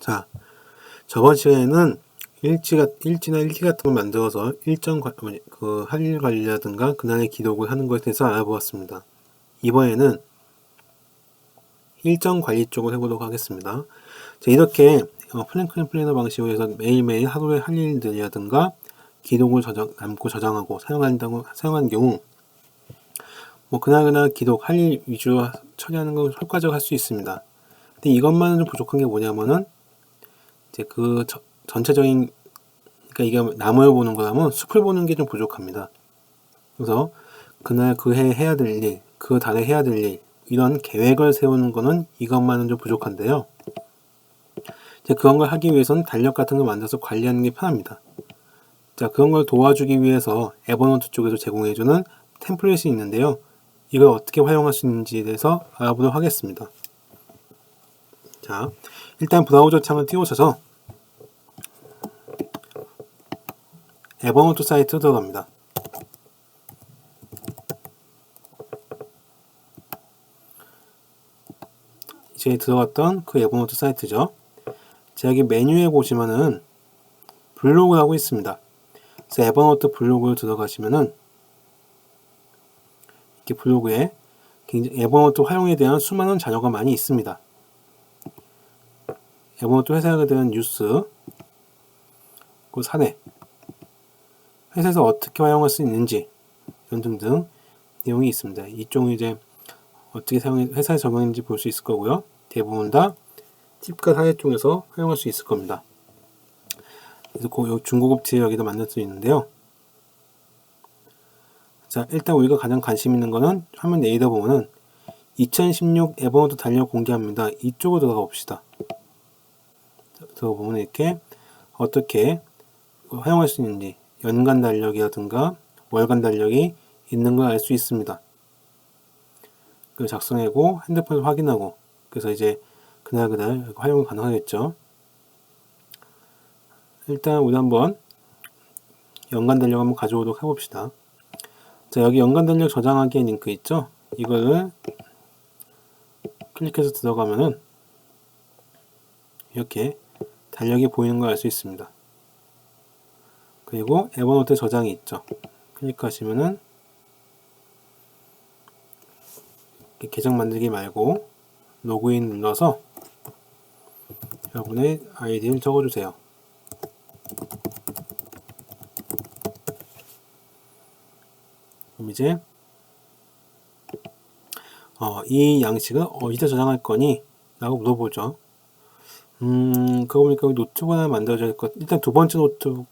자, 저번 시간에는 일지나 일기 같은 걸 만들어서 일정 할 일 관리라든가 그날의 기록을 하는 것에 대해서 알아보았습니다. 이번에는 일정 관리 쪽을 해보도록 하겠습니다. 자, 이렇게 플랭크앤 플래너 방식으로 해서 매일매일 하루에 할 일들이라든가 기록을 남고 저장하고 사용하는 경우 그날 기록 할 일 위주로 처리하는 걸 효과적으로 할 수 있습니다. 근데 이것만은 좀 부족한 게 뭐냐면은 이제 전체적인, 그러니까 이게 나무를 보는 거라면 숲을 보는 게 좀 부족합니다. 그래서 그날 그 해 해야 될 일, 그 달에 해야 될 일, 이런 계획을 세우는 거는 이것만은 좀 부족한데요. 이제 그런 걸 하기 위해서는 달력 같은 걸 만들어서 관리하는 게 편합니다. 자, 그런 걸 도와주기 위해서 에버노트 쪽에서 제공해주는 템플릿이 있는데요. 이걸 어떻게 활용할 수 있는지에 대해서 알아보도록 하겠습니다. 자, 일단 브라우저 창을 띄우셔서 에버노트 사이트로 들어갑니다. 이제 들어갔던 그 에버노트 사이트죠. 자, 여기 메뉴에 보시면은 블로그라고 있습니다. 그래서 에버노트 블로그로 들어가시면은 이렇게 블로그에 에버노트 활용에 대한 수많은 자료가 많이 있습니다. 에버노트 회사에 대한 뉴스, 그 사례, 회사에서 어떻게 활용할 수 있는지 이런 등등 내용이 있습니다. 이쪽은 이제 어떻게 회사에 적용했는지 볼 수 있을 거고요. 대부분 다 팁과 사례 쪽에서 활용할 수 있을 겁니다. 그래서 중고급 팁 여기도 만들 수 있는데요. 자, 일단 우리가 가장 관심 있는 거는 화면 내리다 보면은 2016 에버노트 달력 공개합니다. 이쪽으로 들어가 봅시다. 들어보면 이렇게 어떻게 활용할 수 있는지, 연간 달력이라든가 월간 달력이 있는 걸 알 수 있습니다. 그 작성하고 핸드폰을 확인하고, 그래서 이제 그날 활용 가능하겠죠. 일단 우리 한번 연간 달력 한번 가져오도록 해봅시다. 자, 여기 연간 달력 저장하기 링크 있죠? 이거를 클릭해서 들어가면은 이렇게 달력이 보이는 걸 알 수 있습니다. 그리고 에버노트에 저장이 있죠. 클릭하시면은 계정 만들기 말고 로그인 눌러서 여러분의 아이디를 적어주세요. 그럼 이제 이 양식을 어디다 저장할 거니? 라고 물어보죠. 그거 보니까 노트북 하나 만들어줘야 될 것. 일단 두 번째 노트북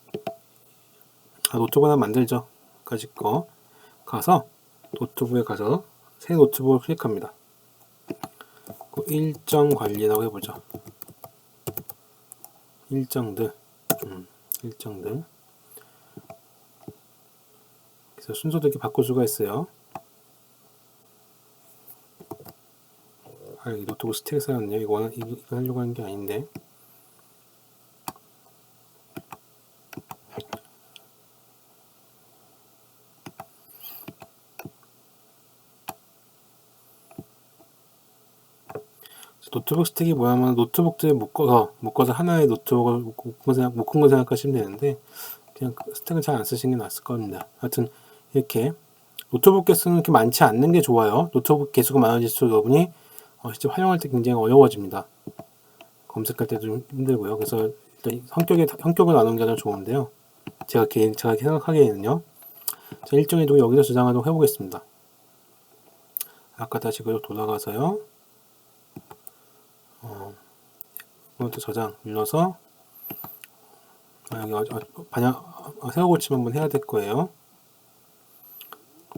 하나 만들죠. 가지 거 가서 노트북에 가서 새 노트북을 클릭합니다. 일정 관리라고 해보죠. 일정들. 그래서 순서도 이렇게 바꿀 수가 있어요. 이 노트북 스트레스였네요. 이거 하려고 하는 게 아닌데. 노트북 스택이 뭐냐면 노트북들 묶어서 하나의 노트북을 묶은 거 생각하시면 되는데 그냥 스택은 잘 안 쓰시는 게 낫을 겁니다. 하여튼 이렇게 노트북 개수는 그렇게 많지 않는 게 좋아요. 노트북 개수가 많아질수록 여러분이 실제 활용할 때 굉장히 어려워집니다. 검색할 때도 좀 힘들고요. 그래서 일단 성격을 나누는 게 가장 좋은데요. 제가 생각하기에는요. 자, 일정의 도 여기서 저장하도록 해보겠습니다. 아까 다시 그대로 돌아가서요. 이것도 저장 눌러서 여기 세워 고침 한번 해야 될 거예요.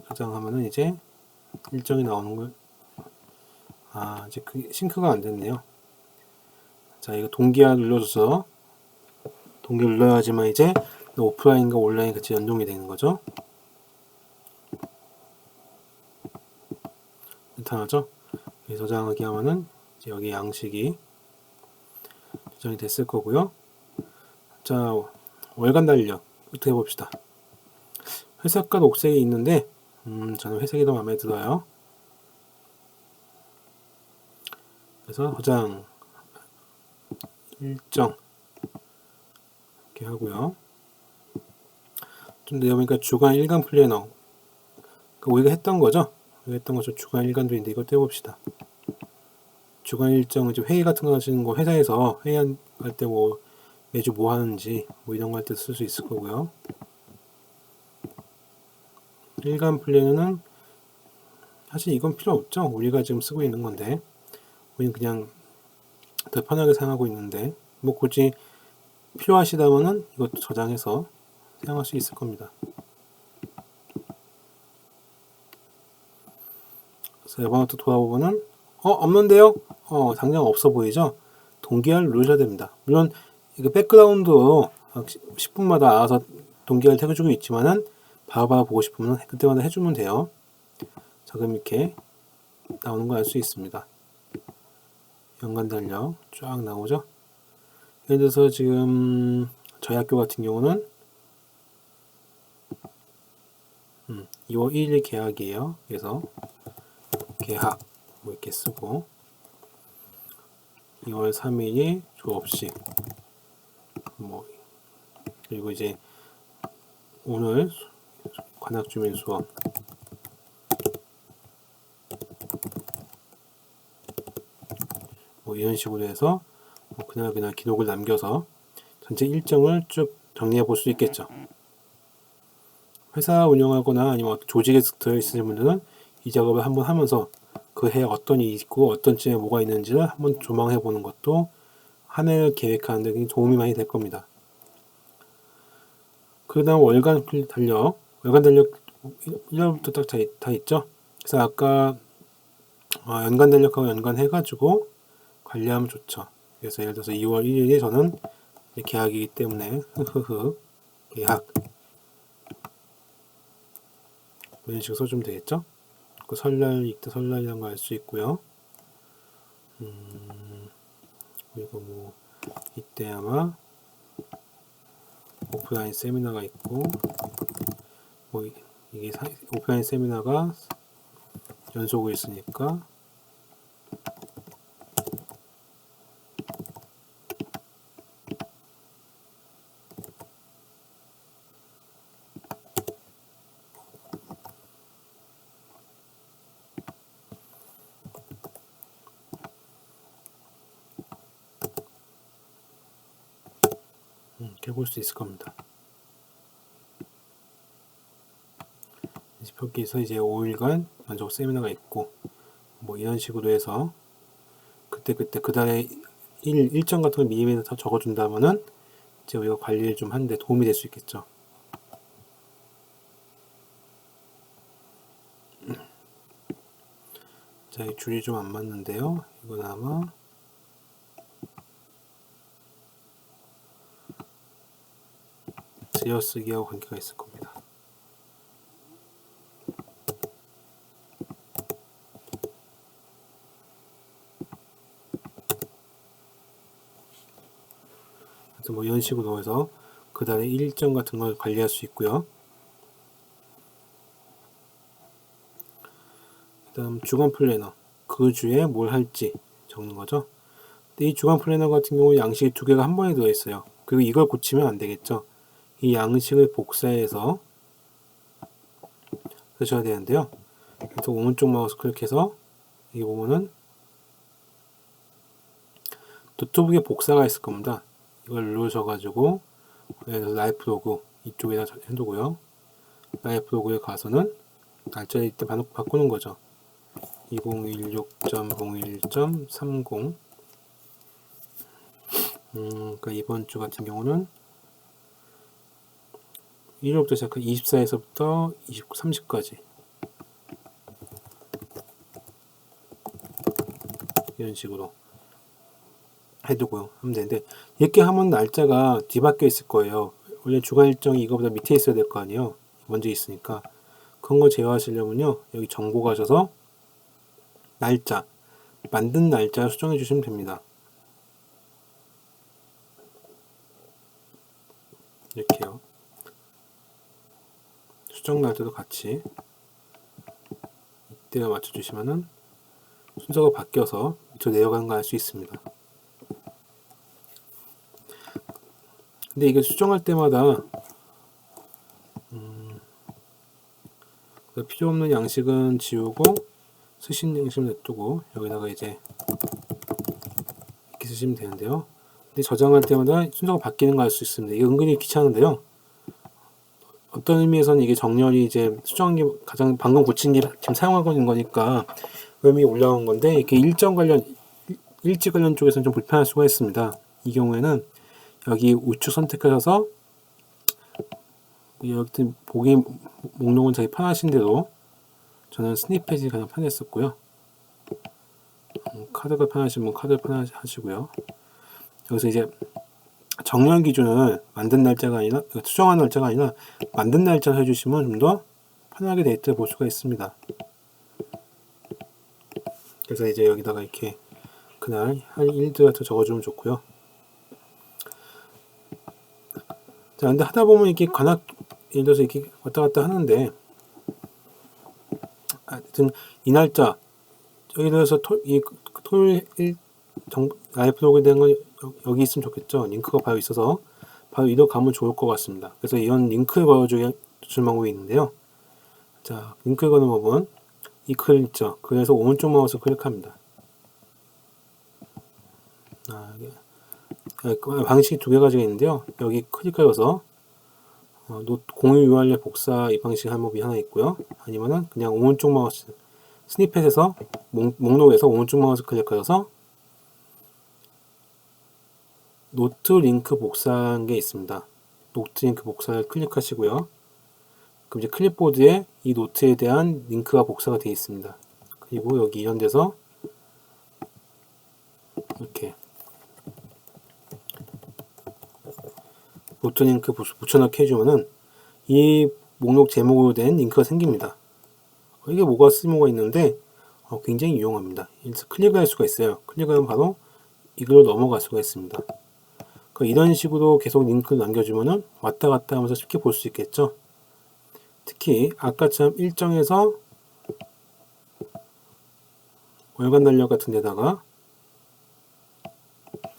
저장하면은 이제 일정이 나오는 걸 이제 싱크가 안 됐네요. 자, 이거 동기화 눌러줘서 동기 눌러야지만 이제 오프라인과 온라인 같이 연동이 되는 거죠. 괜찮죠? 저장하기 하면은 이제 여기 양식이 저장이 됐을 거고요. 자, 월간 달력부터 해봅시다. 회색과 녹색이 있는데 저는 회색이 더 마음에 들어요. 그래서 저장 일정 이렇게 하고요. 좀 내려보니까 주간 일간 플래너, 우리가 했던 거죠. 우리가 했던 거죠. 주간 일간도 있는데 이거 떼봅시다. 주간 일정, 이제 회의 같은 거 하시는 거, 회사에서 회의할 때 뭐 매주 뭐 하는지 뭐 이런 거 할 때 쓸 수 있을 거고요. 일간 플래너는 사실 이건 필요 없죠. 우리가 지금 쓰고 있는 건데 우리는 그냥 더 편하게 사용하고 있는데, 뭐 굳이 필요하시다면은 이것도 저장해서 사용할 수 있을 겁니다. 그래서 에버노트 돌아보면은 없는데요? 당장 없어 보이죠? 동기화를 누르셔야 됩니다. 물론 이거 백그라운드 10분마다 알아서 동기화를 해주고 있지만은 바로바로 보고 싶으면 그때마다 해주면 돼요. 자, 그럼 이렇게 나오는 거 알 수 있습니다. 연간 달력 쫙 나오죠? 예를 들어서 지금 저희 학교 같은 경우는 2월 1일 개학이에요. 그래서 개학 뭐 이렇게 쓰고, 2월 3일이 졸업식, 뭐 그리고 이제 오늘 관악주민 수업, 뭐 이런 식으로 해서 뭐 그날 기록을 남겨서 전체 일정을 쭉 정리해 볼 수 있겠죠. 회사 운영하거나 아니면 조직에 들어있으신 분들은 이 작업을 한번 하면서 그 해에 어떤 일이 있고 어떤 쯤에 뭐가 있는지를 한번 조망해 보는 것도 한 해를 계획하는 데 도움이 많이 될 겁니다. 그 다음 월간 달력 1월부터 딱 다 있죠. 그래서 아까 연간 달력하고 연간 해가지고 관리하면 좋죠. 그래서 예를 들어서 2월 1일에 저는 계약이기 때문에 계약 이런 식으로 써주면 되겠죠. 그 설날 이때 설날이란 거 알 수 있고요. 그리고 뭐 이때 아마 오프라인 세미나가 있고, 뭐 이게 오프라인 세미나가 연속으로 있으니까 이렇게 볼 수 있을 겁니다. 여기서 이제 5일간 연속 세미나가 있고 뭐 이런 식으로 해서 그때 그 달에 일정 같은 걸 미리미리 더 적어준다면은 이제 우리가 관리를 좀 하는데 도움이 될 수 있겠죠. 자, 이 줄이 좀 안 맞는데요. 이건 아마 지어쓰기하고 관계가 있을 겁니다. 그래서 뭐 이런 식으로 해서 그 달의 일정 같은 걸 관리할 수 있고요. 그 다음 주간 플래너, 그 주에 뭘 할지 적는 거죠. 근데 이 주간 플래너 같은 경우 양식이 2개가 한 번에 들어있어요. 그리고 이걸 고치면 안 되겠죠. 이 양식을 복사해서 쓰셔야 되는데요. 그래서 오른쪽 마우스 클릭해서 여기 보면은 노트북에 복사가 있을 겁니다. 이걸 누르셔가지고 라이프 로그 이쪽에다 해두고요. 라이프 로그에 가서는 날짜 이때 바꾸는 거죠. 2016.01.30. 그러니까 이번 주 같은 경우는 1월부터 시작한 24에서부터 30까지 이런 식으로 해두고요 하면 되는데, 이렇게 하면 날짜가 뒤바뀌어 있을 거예요. 원래 주간 일정이 이거보다 밑에 있어야 될 거 아니에요. 먼저 있으니까. 그런 거 제어하시려면요, 여기 정보 가셔서 날짜, 만든 날짜를 수정해 주시면 됩니다. 이렇게요. 수정 날짜도 같이 이때에 맞춰 주시면은 순서가 바뀌어서 밑으로 내려가는 거 알 수 있습니다. 근데 이게 수정할 때마다 필요 없는 양식은 지우고 쓰신 양식을 냅두고 여기다가 이제 이렇게 쓰시면 되는데요. 근데 저장할 때마다 순서가 바뀌는 걸 알 수 있습니다. 이게 은근히 귀찮은데요. 어떤 의미에서는 이게 정렬이 이제 수정한 게 가장 방금 고친 게 지금 사용하고 있는 거니까 의미 올라온 건데 이렇게 일지 관련 쪽에서는 좀 불편할 수가 있습니다. 이 경우에는 여기 우측 선택하셔서 여기 보기 목록은 자기 편하신 대로 저는 스니펫이 가장 편했었고요. 카드가 편하시면 카드 편하시고요. 여기서 이제 정렬 기준을 만든 날짜가 아니라 수정한 날짜가 아니라 만든 날짜를 해주시면 좀 더 편하게 데이터를 볼 수가 있습니다. 그래서 이제 여기다가 이렇게 그날 한 일들 같은 거 적어주면 좋고요. 자, 근데 하다 보면 이렇게 예를 들어서 이렇게 왔다 갔다 하는데, 하여튼 이 날짜, 예를 들어서 토요일 라이브 로그에 대한 건 여기 있으면 좋겠죠. 링크가 바로 있어서 바로 이로 가면 좋을 것 같습니다. 그래서 이런 링크를 걸어줄 방법이 있는데요. 자, 링크를 거는 법은 이 글 있죠. 그래서 오른쪽 마우스 클릭합니다. 방식이 두 가지가 있는데요. 여기 클릭해서 공유 URL 복사 이 방식 할 법이 하나 있고요. 아니면은 그냥 오른쪽 마우스 스니펫에서 목록에서 오른쪽 마우스 클릭해서 노트 링크 복사한 게 있습니다. 노트 링크 복사를 클릭하시고요. 그럼 이제 클립보드에 이 노트에 대한 링크가 복사가 되어 있습니다. 그리고 여기 이런 데서 이렇게 노트 링크 붙여넣기 해주면은 이 목록 제목으로 된 링크가 생깁니다. 이게 뭐가 쓸모가 있는데 굉장히 유용합니다. 그래서 클릭을 할 수가 있어요. 클릭하면 바로 이걸로 넘어갈 수가 있습니다. 이런 식으로 계속 링크를 남겨주면은 왔다 갔다 하면서 쉽게 볼 수 있겠죠. 특히 아까처럼 일정에서 월간 달력 같은 데다가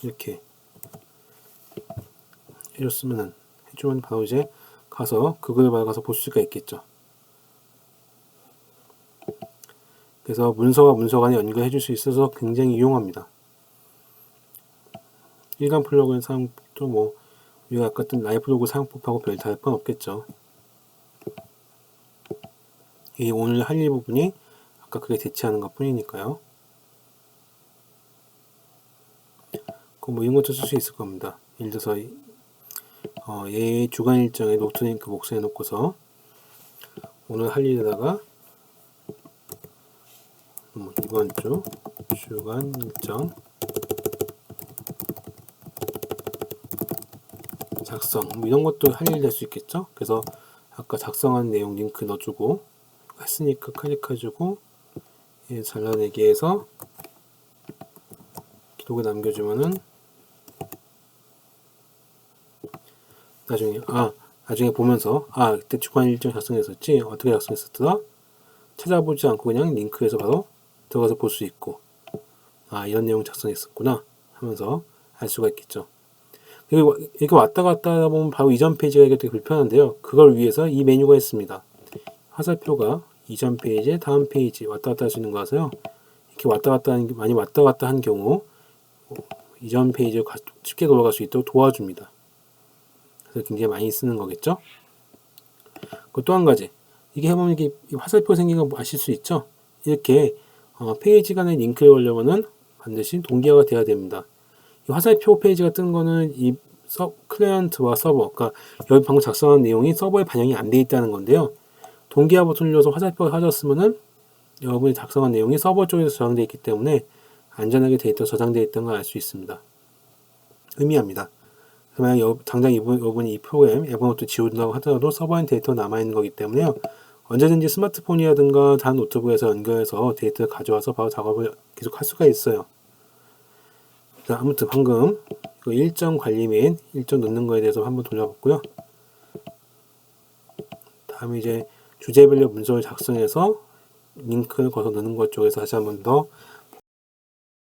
이렇게 해주면 바로 이제 가서 그걸 받아서 볼 수가 있겠죠. 그래서 문서와 문서 간에 연결해 줄 수 있어서 굉장히 유용합니다. 일간 플러그인 사용법도 우리가 아까 했던 라이브 로그 사용법하고 별 다를 건 없겠죠. 이 오늘 할 일 부분이 아까 그게 대체하는 것 뿐이니까요. 이런 것도 쓸 수 있을 겁니다. 예를 들어서 얘 주간 일정에 노트 링크 복사해 놓고서 오늘 할 일에다가 이번 주 주간 일정 작성 이런 것도 할 일이 될 수 있겠죠. 그래서 아까 작성한 내용 링크 넣어주고 했으니까 클릭해주고 잘라내기 해서 기록에 남겨주면은 나중에 보면서 그때 주간 일정 작성했었지 어떻게 작성했었더라 찾아보지 않고 그냥 링크에서 바로 들어가서 볼 수 있고 이런 내용 작성했었구나 하면서 알 수가 있겠죠. 그리고 이렇게 왔다 갔다 하다 보면 바로 이전 페이지가 되게 불편한데요. 그걸 위해서 이 메뉴가 있습니다. 화살표가 이전 페이지, 다음 페이지 왔다 갔다 할 수 있는 거라서요. 이렇게 많이 왔다 갔다 한 경우 이전 페이지로 쉽게 돌아갈 수 있도록 도와줍니다. 그래서 굉장히 많이 쓰는 거겠죠. 또 한 가지 이게 해보면 이게 화살표 생긴 거 아실 수 있죠. 이렇게 페이지 간에 링크를 걸려면은 반드시 동기화가 돼야 됩니다. 이 화살표 페이지가 뜬 거는 이 클라이언트와 서버, 그러니까 여기 방금 작성한 내용이 서버에 반영이 안 돼 있다는 건데요. 동기화 버튼을 눌러서 화살표가 사졌으면은 여러분이 작성한 내용이 서버 쪽에서 저장되어 있기 때문에 안전하게 데이터 저장되어 있다는 걸 알 수 있습니다. 의미합니다. 만약 당장 여러분이 이 프로그램 에버노트 지운다고 하더라도 서버엔 데이터 남아있는 거기 때문에요. 언제든지 스마트폰이라든가 다른 노트북에서 연결해서 데이터를 가져와서 바로 작업을 계속 할 수가 있어요. 자, 아무튼 방금 일정 관리 및 일정 넣는 거에 대해서 한번 돌려봤고요. 다음에 이제 주제별로 문서를 작성해서 링크를 걸어 넣는 것 쪽에서 다시 한번 더